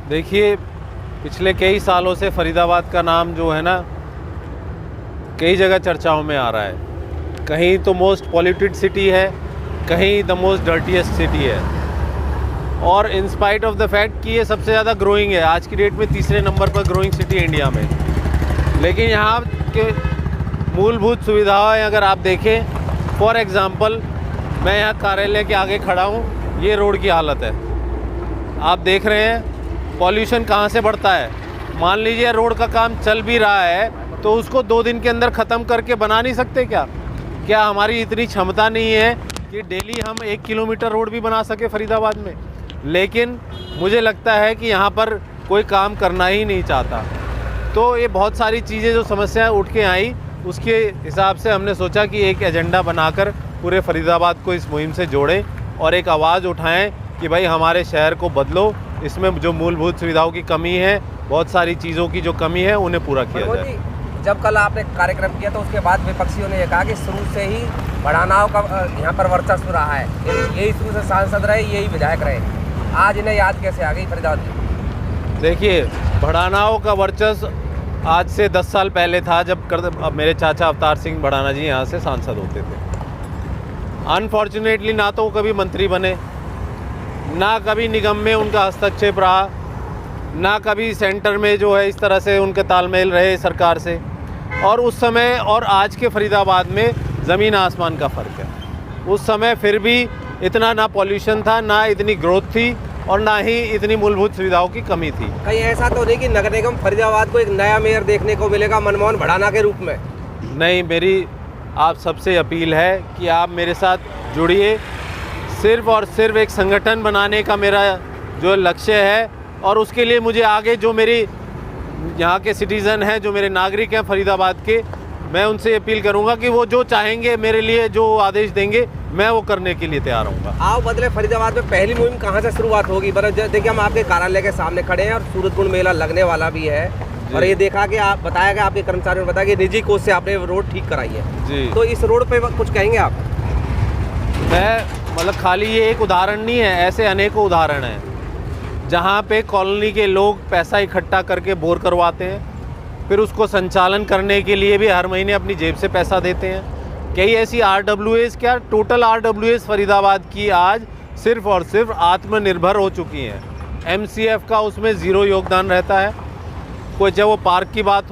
देखिए, पिछले कई सालों से फरीदाबाद का नाम जो है ना, कई जगह चर्चाओं में आ रहा है। कहीं तो मोस्ट पॉल्यूटेड सिटी है, कहीं द मोस्ट डर्टीएस्ट सिटी है। और in spite of the fact कि ये सबसे ज़्यादा ग्रोइंग है, आज की डेट में तीसरे नंबर पर ग्रोइंग सिटी इंडिया में। लेकिन यहाँ के मूलभूत सुविधाएं अगर आप देखें, फॉर एग्ज़ाम्पल मैं यहाँ कार्यालय के आगे खड़ा हूँ, ये रोड की हालत है। आप देख रहे हैं पॉल्यूशन कहाँ से बढ़ता है। मान लीजिए रोड का काम चल भी रहा है तो उसको 2 दिन के अंदर ख़त्म करके बना नहीं सकते क्या हमारी इतनी क्षमता नहीं है कि डेली हम 1 किलोमीटर रोड भी बना सके फरीदाबाद में? लेकिन मुझे लगता है कि यहाँ पर कोई काम करना ही नहीं चाहता। तो ये बहुत सारी चीज़ें जो समस्याएं उठ के आई, उसके हिसाब से हमने सोचा कि एक एजेंडा बनाकर पूरे फरीदाबाद को इस मुहिम से जोड़ें और एक आवाज़ उठाएं कि भाई हमारे शहर को बदलो। इसमें जो मूलभूत सुविधाओं की कमी है, बहुत सारी चीज़ों की जो कमी है, उन्हें पूरा किया जाए। जब कल आपने कार्यक्रम किया तो उसके बाद विपक्षियों ने यह कहा कि शुरू से ही भड़ानाओं का यहाँ पर वर्चस्व रहा है, यही शुरू से सांसद रहे, यही विधायक रहे। आज इन्हें याद कैसे आ गई फरीदाबाद की? देखिए, भड़ानाओं का वर्चस्व आज से 10 साल पहले था, जब मेरे चाचा अवतार सिंह भड़ाना जी यहाँ से सांसद होते थे। अनफॉर्चुनेटली ना तो वो कभी मंत्री बने, ना कभी निगम में उनका हस्तक्षेप रहा, ना कभी सेंटर में जो है इस तरह से उनके तालमेल रहे सरकार से। और उस समय और आज के फरीदाबाद में ज़मीन आसमान का फ़र्क है। उस समय फिर भी इतना ना पॉल्यूशन था, ना इतनी ग्रोथ थी और ना ही इतनी मूलभूत सुविधाओं की कमी थी। कहीं ऐसा तो नहीं कि नगर निगम फरीदाबाद को एक नया मेयर देखने को मिलेगा मनमोहन भड़ाना के रूप में? नहीं, मेरी आप सबसे अपील है कि आप मेरे साथ जुड़िए। सिर्फ़ और सिर्फ एक संगठन बनाने का मेरा जो लक्ष्य है, और उसके लिए मुझे आगे जो मेरी यहाँ के सिटीज़न हैं, जो मेरे नागरिक हैं फरीदाबाद के, मैं उनसे अपील करूँगा कि वो जो चाहेंगे मेरे लिए, जो आदेश देंगे, मैं वो करने के लिए तैयार हूँगा। आओ बदले फरीदाबाद में पहली मुहिम कहाँ से शुरुआत होगी? देखिए, हम आपके कार्यालय के सामने खड़े हैं और सूरजकुंड मेला लगने वाला भी है, और ये देखा कि आप बताया गया, आपके कर्मचारियों ने बताया कि निजी कोष से आपने रोड ठीक कराई है जी। तो इस रोड पे कुछ कहेंगे आप? मतलब खाली ये एक उदाहरण नहीं है, ऐसे अनेकों उदाहरण हैं जहाँ पे कॉलोनी के लोग पैसा इकट्ठा करके बोर करवाते हैं, फिर उसको संचालन करने के लिए भी हर महीने अपनी जेब से पैसा देते हैं। कई ऐसी RWAs, क्या टोटल RWAs फरीदाबाद की आज सिर्फ़ और सिर्फ आत्मनिर्भर हो चुकी हैं। MCF का उसमें ज़ीरो योगदान रहता है। कोई चाहे वो पार्क की बात